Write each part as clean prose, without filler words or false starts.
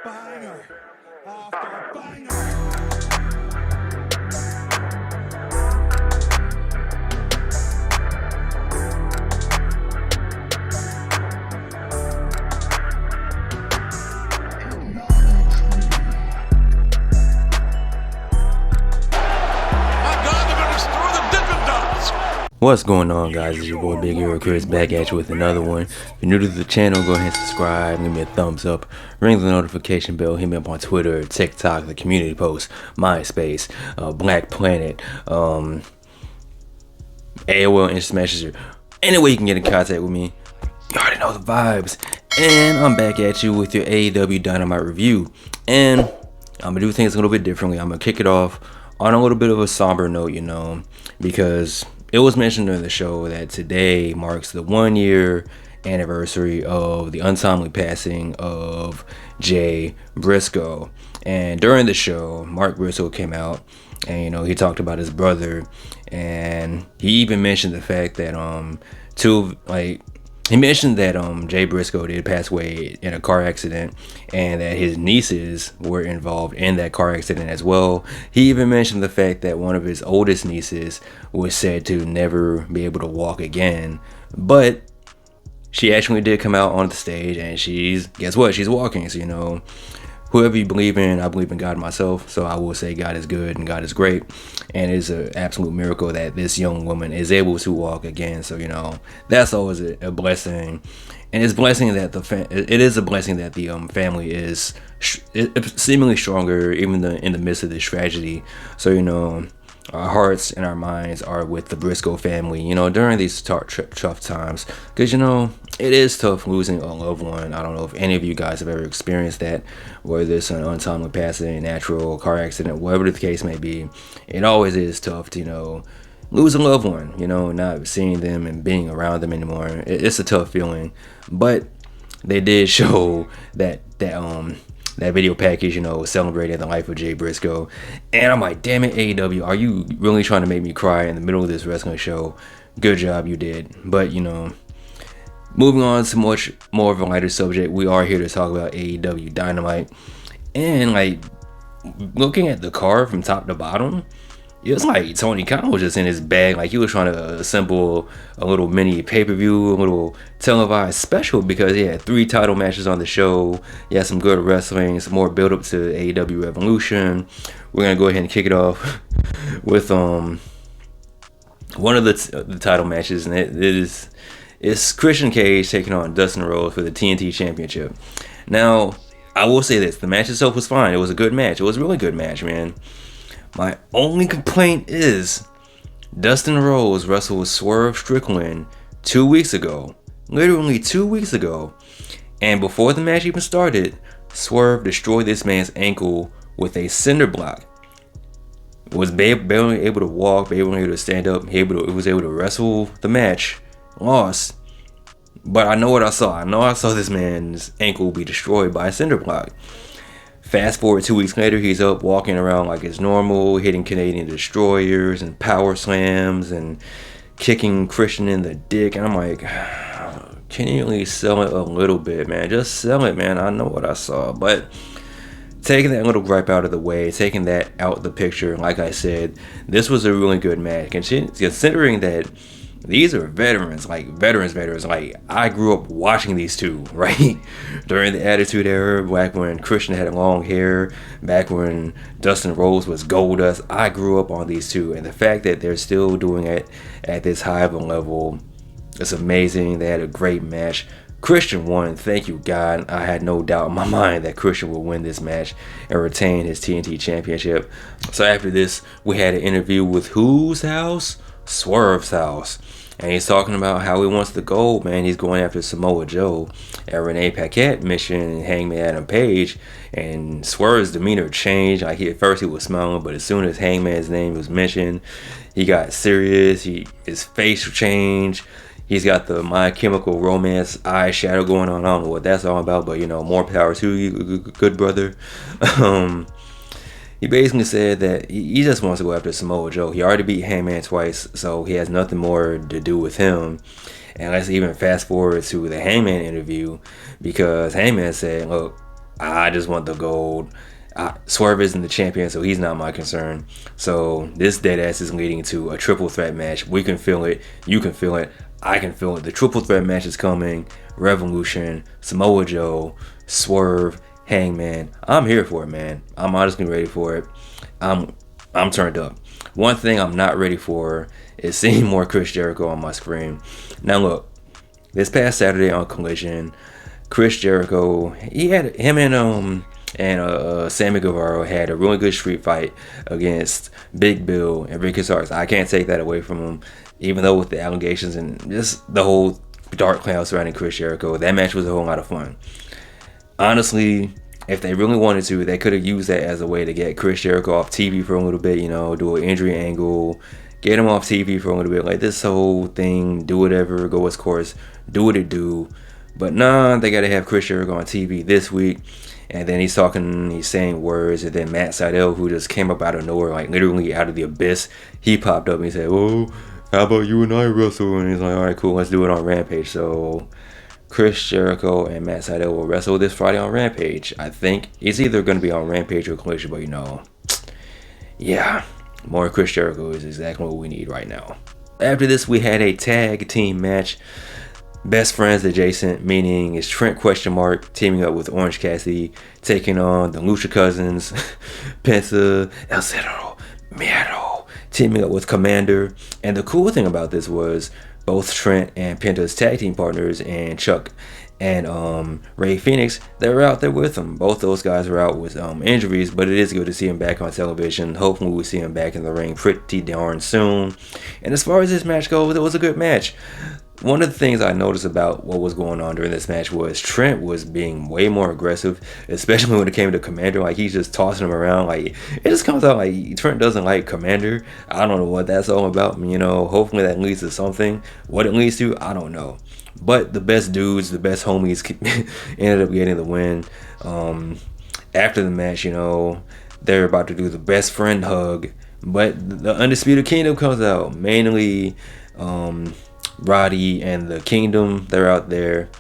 Banger after banger. What's going on, guys? It's your boy Big Hero Chris back at you with another one. If you're new to the channel, go ahead and subscribe, give me a thumbs up, ring the notification bell, hit me up on Twitter, TikTok, the community post, MySpace, Black Planet, AOL Instant Messenger. Any way you can get in contact with me, you already know the vibes. And I'm back at you with your AEW Dynamite review. And I'm gonna do things a little bit differently. I'm gonna kick it off on a little bit of a somber note, because it was mentioned during the show that today marks the 1-year anniversary of the untimely passing of Jay Briscoe. And during the show, Mark Briscoe came out and he talked about his brother, and he even mentioned the fact that he mentioned that Jay Briscoe did pass away in a car accident, and that his nieces were involved in that car accident as well. He even mentioned the fact that one of his oldest nieces was said to never be able to walk again, but she actually did come out on the stage, and she's walking. So whoever you believe in, I believe in God myself, so I will say God is good and God is great, and it's an absolute miracle that this young woman is able to walk again. So that's always a blessing, and it's a blessing that it is a blessing that the family is seemingly stronger even in the midst of this tragedy. So our hearts and our minds are with the Briscoe family, during these tough times, because it is tough losing a loved one. I don't know if any of you guys have ever experienced that, whether it's an untimely passing, natural, car accident, whatever the case may be. It always is tough to lose a loved one, not seeing them and being around them anymore. It's a tough feeling, but they did show that video package, celebrating the life of Jay Briscoe. And I'm like, damn it, AEW, are you really trying to make me cry in the middle of this wrestling show? Good job, you did. But, moving on to much more of a lighter subject, we are here to talk about AEW Dynamite. And, looking at the card from top to bottom, it was like Tony Khan was just in his bag. Like, he was trying to assemble a little mini pay-per-view, a little televised special, because he had 3 title matches on the show. He had some good wrestling, some more build-up to AEW Revolution. We're going to go ahead and kick it off with one of the title matches, and it's Christian Cage taking on Dustin Rhodes for the TNT Championship. Now, I will say this. The match itself was fine. It was a good match. It was a really good match, man. My only complaint is Dustin Rhodes wrestled with Swerve Strickland 2 weeks ago. Literally 2 weeks ago. And before the match even started, Swerve destroyed this man's ankle with a cinder block. Was barely able to walk, barely able to stand up. He was able to wrestle the match. Lost. But I know what I saw. I know I saw this man's ankle be destroyed by a cinder block. Fast forward 2 weeks later, he's up walking around like it's normal, hitting Canadian destroyers and power slams and kicking Christian in the dick. And I'm like, can you at least sell it a little bit, man? Just sell it, man. I know what I saw. But taking that little gripe out of the way, taking that out of the picture, like I said, this was a really good match. Considering that these are veterans. Like I grew up watching these two, right? During the Attitude Era, back when Christian had long hair, back when Dustin Rhodes was Goldust. I grew up on these two, and the fact that they're still doing it at this high of a level, it's amazing. They had a great match. Christian won, thank you God. I had no doubt in my mind that Christian would win this match and retain his TNT Championship. So after this, we had an interview with whose house? Swerve's house. And he's talking about how he wants the gold, man. He's going after Samoa Joe and Renee Paquette mission and Hangman Adam Page. And Swerve's demeanor changed. Like at first he was smiling, but as soon as Hangman's name was mentioned, he got serious. His face changed. He's got the My Chemical Romance eyeshadow going on. I don't know what that's all about, but more power to you, good brother. He basically said that he just wants to go after Samoa Joe. He already beat Hangman twice, so he has nothing more to do with him. And let's even fast forward to the Hangman interview, because Hangman said, look, I just want the gold. Swerve isn't the champion, so he's not my concern. So this dead ass is leading to a triple threat match. We can feel it. You can feel it. I can feel it. The triple threat match is coming. Revolution, Samoa Joe, Swerve, Hangman. I'm here for it, man. I'm honestly ready for it. I'm turned up. One thing I'm not ready for is seeing more Chris Jericho on my screen. Now look, this past Saturday on Collision, Chris Jericho, him and Sammy Guevara had a really good street fight against Big Bill and Ricky Starks. I can't take that away from him, even though with the allegations and just the whole dark cloud surrounding Chris Jericho, that match was a whole lot of fun. Honestly, if they really wanted to, they could have used that as a way to get Chris Jericho off TV for a little bit, do an injury angle, get him off TV for a little bit. Like this whole thing, do whatever, go its course, do what it do. But nah, they got to have Chris Jericho on TV this week. And then he's saying words, and then Matt Sydal, who just came up out of nowhere, like literally out of the abyss, he popped up and he said, "Oh, how about you and I wrestle?" And he's like, "All right, cool, let's do it on Rampage." So Chris Jericho and Matt Sydal will wrestle this Friday on Rampage. I think it's either going to be on Rampage or Collision, but yeah, more Chris Jericho is exactly what we need right now. After this, we had a tag team match. Best friends adjacent, meaning it's Trent ? Teaming up with Orange Cassidy, taking on the Lucha Cousins, Penta, El Cerro, Miedo, teaming up with Commander. And the cool thing about this was both Trent and Penta's tag team partners and Chuck and Ray Phoenix, they were out there with them. Both those guys were out with injuries, but it is good to see them back on television. Hopefully we'll see them back in the ring pretty darn soon. And as far as this match goes, it was a good match. One of the things I noticed about what was going on during this match was Trent was being way more aggressive, especially when it came to Commander. Like, he's just tossing him around. Like, it just comes out like Trent doesn't like Commander. I don't know what that's all about. Hopefully that leads to something. What it leads to, I don't know. But the best dudes, the best homies ended up getting the win. After the match, they're about to do the best friend hug. But the Undisputed Kingdom comes out. Mainly Roddy and the Kingdom, they're out there.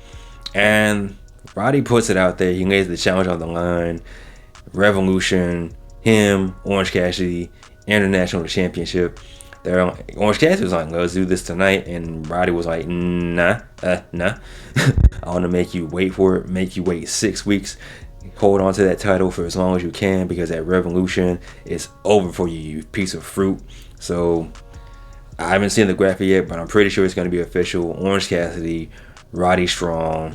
And Roddy puts it out there. He lays the challenge on the line. Revolution, him, Orange Cassidy, International Championship. Orange Cassidy was like, let's do this tonight. And Roddy was like, nah. I want to make you wait for it, make you wait 6 weeks. Hold on to that title for as long as you can, because that Revolution is over for you, you piece of fruit. So I haven't seen the graphic yet, but I'm pretty sure it's going to be official. Orange Cassidy, Roddy Strong.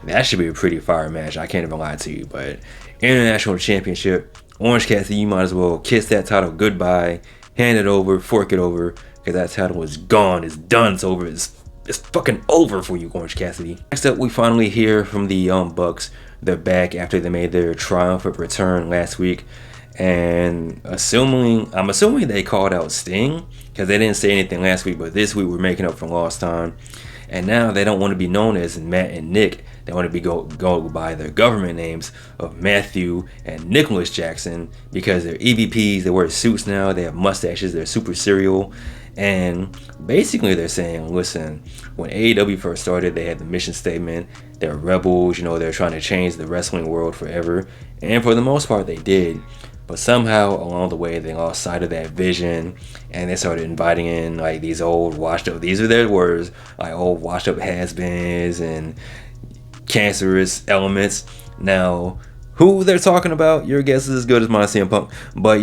That should be a pretty fire match. I can't even lie to you. But International Championship, Orange Cassidy, you might as well kiss that title goodbye. Hand it over, fork it over, because that title is gone. It's done. It's over. It's fucking over for you, Orange Cassidy. Next up, we finally hear from the Young Bucks. They're back after they made their triumphant return last week. And I'm assuming they called out Sting, because they didn't say anything last week, but this week we're making up for lost time. And now they don't want to be known as Matt and Nick. They want to be go by their government names of Matthew and Nicholas Jackson, because they're EVPs. They wear suits now. They have mustaches. They're super serial. And basically they're saying, listen, when AEW first started, they had the mission statement. They're rebels. They're trying to change the wrestling world forever. And for the most part, they did. But somehow along the way, they lost sight of that vision, and they started inviting in like these old washed up, these are their words, like old washed up has-beens and cancerous elements. Now, who they're talking about, your guess is as good as mine, CM Punk. But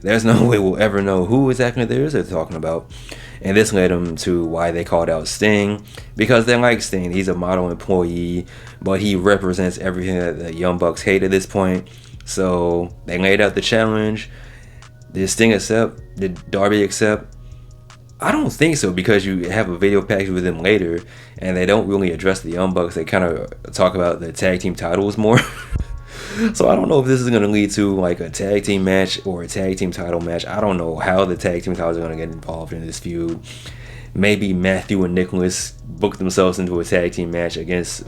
there's no way we'll ever know who exactly they're talking about. And this led them to why they called out Sting, because they like Sting. He's a model employee, but he represents everything that the Young Bucks hate at this point. So they laid out the challenge. Did Sting accept? Did Darby accept? I don't think so, because you have a video package with them later, and they don't really address the Young Bucks. They kind of talk about the tag team titles more. So I don't know if this is going to lead to like a tag team match or a tag team title match. I don't know how the tag team titles are going to get involved in this feud. Maybe Matthew and Nicholas book themselves into a tag team match against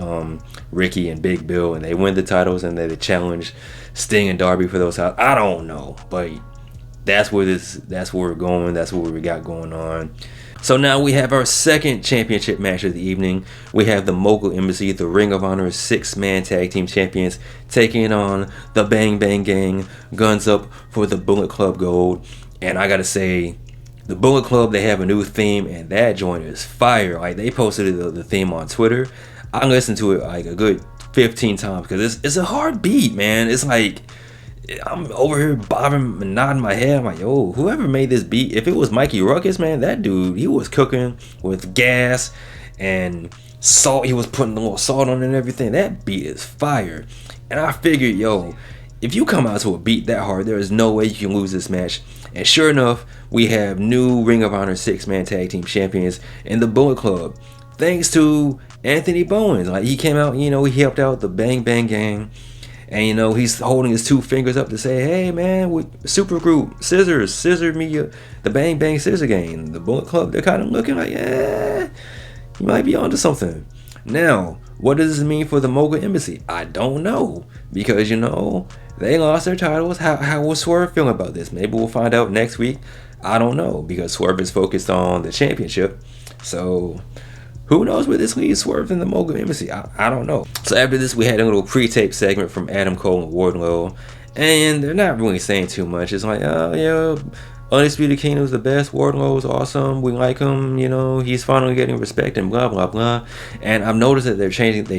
Ricky and Big Bill, and they win the titles, and they challenge Sting and Darby for those titles. I don't know, but that's where we're going. That's what we got going on. So now we have our second championship match of the evening. We have the Mogul Embassy, the Ring of Honor 6-man tag team champions, taking on the Bang Bang Gang, guns up for the Bullet Club Gold. And I gotta say, the Bullet Club, they have a new theme, and that joint is fire. Like, they posted the theme on Twitter. I listened to it like a good 15 times because it's a hard beat, man. It's like, I'm over here bobbing and nodding my head. I'm like, yo, whoever made this beat, if it was Mikey Ruckus, man, that dude, he was cooking with gas and salt. He was putting a little salt on it and everything. That beat is fire. And I figured, yo, if you come out to a beat that hard, there is no way you can lose this match. And sure enough, we have new Ring of Honor 6-man tag team champions in the Bullet Club. Thanks to Anthony Bowens. Like, he came out, he helped out the Bang Bang Gang. And, he's holding his 2 fingers up to say, hey, man, with super group, scissor me, the Bang Bang Scissor Gang. The Bullet Club, they're kind of looking like, you might be onto something. Now, what does this mean for the Mogul Embassy? I don't know. Because, they lost their titles. How will Swerve feel about this? Maybe we'll find out next week. I don't know. Because Swerve is focused on the championship. So, who knows where this leads Swerve in the Mogul Embassy? I don't know. So after this, we had a little pre-tape segment from Adam Cole and Wardlow. And they're not really saying too much. It's like, oh, yeah, Undisputed Kingdom's the best. Wardlow's awesome. We like him. He's finally getting respect and blah, blah, blah. And I've noticed that they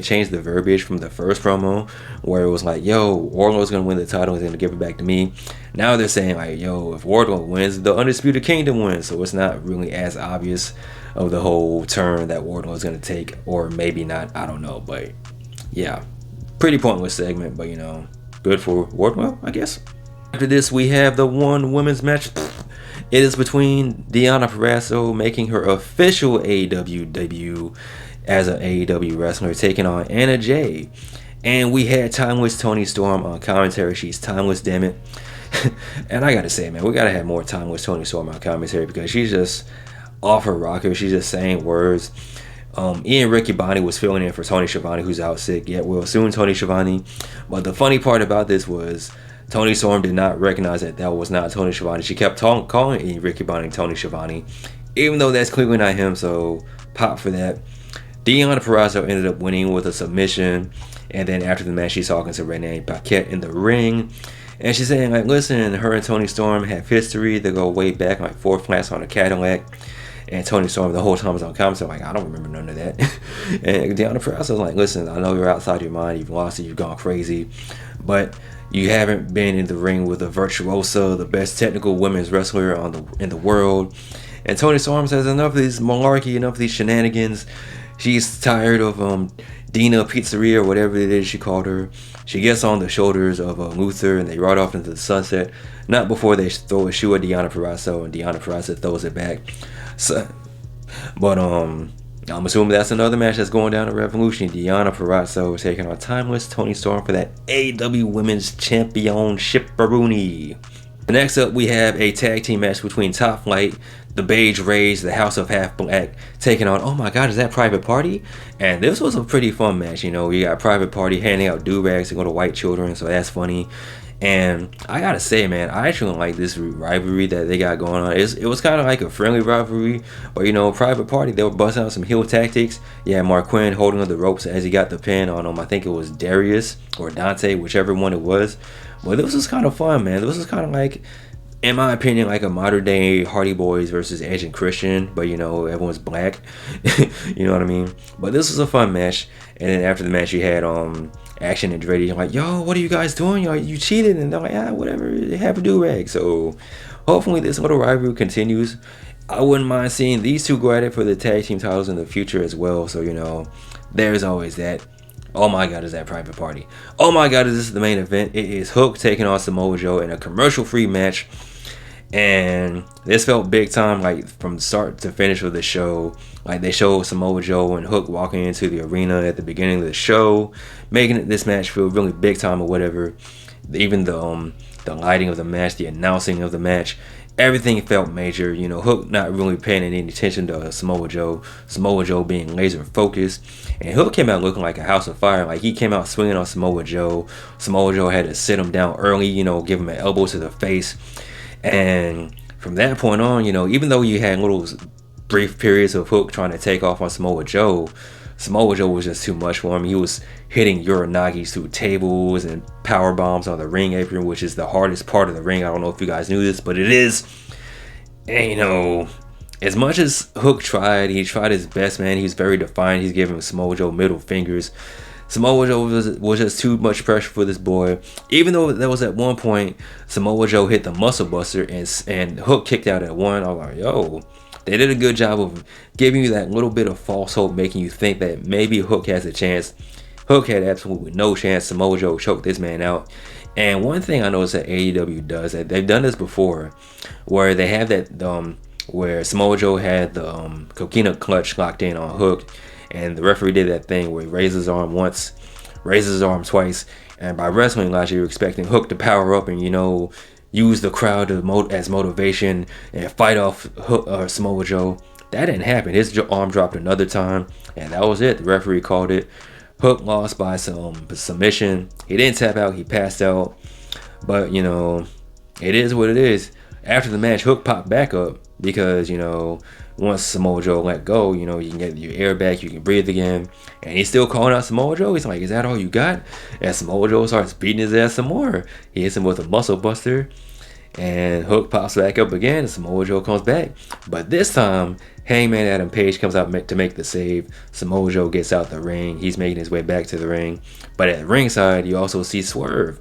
changed the verbiage from the first promo where it was like, yo, Wardlow's going to win the title. He's going to give it back to me. Now they're saying like, yo, if Wardlow wins, the Undisputed Kingdom wins. So it's not really as obvious of the whole turn that Wardlow is going to take, or maybe not, I don't know, but yeah, pretty pointless segment, but good for Wardlow, I guess. After this, we have the one women's match. It is between Deonna Purrazzo making her official AEW debut as an AEW wrestler, taking on Anna Jay, and we had timeless Toni Storm on commentary. She's timeless, damn it. And I gotta say, man, we gotta have more timeless Toni Storm on commentary because she's just off her rocker. She's just saying words. Ian Riccoboni was filling in for Tony Schiavone, who's out sick. Yeah, well, soon Tony Schiavone. But the funny part about this was Toni Storm did not recognize that was not Tony Schiavone. She kept calling Ian Riccoboni Tony Schiavone, even though that's clearly not him. So pop for that. Deonna Purrazzo ended up winning with a submission, and then after the match, she's talking to Renee Paquette in the ring. And she's saying, like, listen, her and Toni Storm have history. They go way back, like 4 flats on a Cadillac. And Toni Storm the whole time was on commentary, like, I don't remember none of that. And Deonna Purrazzo was like, listen, I know you're outside your mind. You've lost it. You've gone crazy. But you haven't been in the ring with a virtuosa, the best technical women's wrestler in the world. And Toni Storm says, enough of this malarkey, enough of these shenanigans. She's tired of Dina Pizzeria, or whatever it is she called her. She gets on the shoulders of Luther, and they ride off into the sunset. Not before they throw a shoe at Deonna Purrazzo, and Deonna Purrazzo throws it back. So, but I'm assuming that's another match that's going down to Revolution. Deonna Purrazzo taking on timeless Toni Storm for that AEW Women's Championship Baruni. Next up, we have a tag team match between Top Flight, the Beige Rays, the House of Half Black, taking on, oh my god, is that Private Party? And this was a pretty fun match. You got Private Party handing out do-rags to go to white children, so that's funny. And I gotta say, man, I actually like this rivalry that they got going on. It was kind of like a friendly rivalry, but Private Party, they were busting out some heel tactics. Yeah, Mark Quinn holding on the ropes as he got the pin on him. I think it was Darius or Dante, whichever one it was. But this was kind of fun, man. This was kind of like, in my opinion, like a modern day Hardy Boys versus Edge and Christian, but everyone's black. You know what I mean? But this was a fun match. And then after the match, you had Action and Andretti. Like, yo, what are you guys doing? You cheated. And they're like, whatever, they have a do-rag. So hopefully this little rivalry continues. I wouldn't mind seeing these two go at it for the tag team titles in the future as well. So there's always that. Oh my god, is that Private Party? Oh my god, is this the main event? It is Hook taking on Samoa Joe in a commercial-free match. And this felt big time, like from start to finish of the show. Like they showed Samoa Joe and Hook walking into the arena at the beginning of the show, making this match feel really big time or whatever. Even the lighting of the match, the announcing of the match, everything felt major. Hook not really paying any attention to Samoa Joe being laser focused, and Hook came out looking like a house of fire. Like he came out swinging on Samoa Joe. Samoa Joe had to sit him down early, give him an elbow to the face. And from that point on, even though you had little brief periods of Hook trying to take off on Samoa Joe, Samoa Joe was just too much for him. He was hitting Uranagis through tables and power bombs on the ring apron, which is the hardest part of the ring. I don't know if you guys knew this, but it is. And, you know, as much as Hook tried, he tried his best, man. He was very defiant. He's giving Samoa Joe middle fingers. Samoa Joe was just too much pressure for this boy. Even though there was at one point, Samoa Joe hit the muscle buster and Hook kicked out at one. I was like, yo, they did a good job of giving you that little bit of false hope, making you think that maybe Hook has a chance. Hook had absolutely no chance. Samoa Joe choked this man out. And one thing I noticed that AEW does, that they've done this before, where they have that, where Samoa Joe had the coquina clutch locked in on Hook, and the referee did that thing where he raises his arm once, raises his arm twice, and by wrestling last year, you're expecting Hook to power up and, you know, use the crowd as motivation and fight off Samoa Joe. That didn't happen. His arm dropped another time, and that was it. The referee called it. Hook lost by some submission. He didn't tap out. He passed out. But, you know, it is what it is. After the match, Hook popped back up because, you know, once Samoa Joe let go, you know, you can get your air back. You can breathe again. And he's still calling out Samoa Joe. He's like, is that all you got? And Samoa Joe starts beating his ass some more. He hits him with a muscle buster. And Hook pops back up again, and Samoa Joe comes back. But this time, Hangman Adam Page comes out to make the save. Samoa Joe gets out the ring. He's making his way back to the ring. But at ringside, you also see Swerve.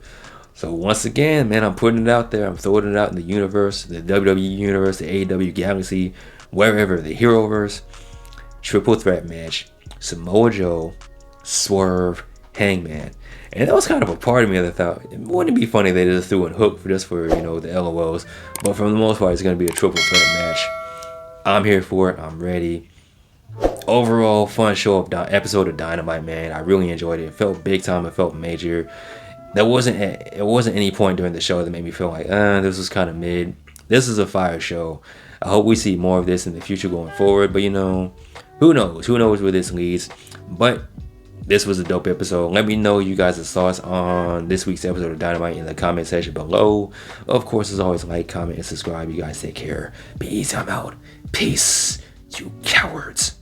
So once again, man, I'm putting it out there. I'm throwing it out in the universe, the WWE universe, the AEW galaxy, wherever, the Heroverse. Triple threat match. Samoa Joe, Swerve, Hangman. And that was kind of a part of me that thought, wouldn't it be funny if they just threw in Hook for you know, the LOLs. But for the most part, it's going to be a triple threat match. I'm here for it. I'm ready. Overall, fun episode of Dynamite, man. I really enjoyed it. It felt big time. It felt major. It wasn't any point during the show that made me feel like, this was kind of mid. This is a fire show. I hope we see more of this in the future going forward. But, you know, who knows? Who knows where this leads? But this was a dope episode. Let me know you guys' thoughts on this week's episode of Dynamite in the comment section below. Of course, as always, like, comment, and subscribe. You guys take care. Peace. I'm out. Peace, you cowards.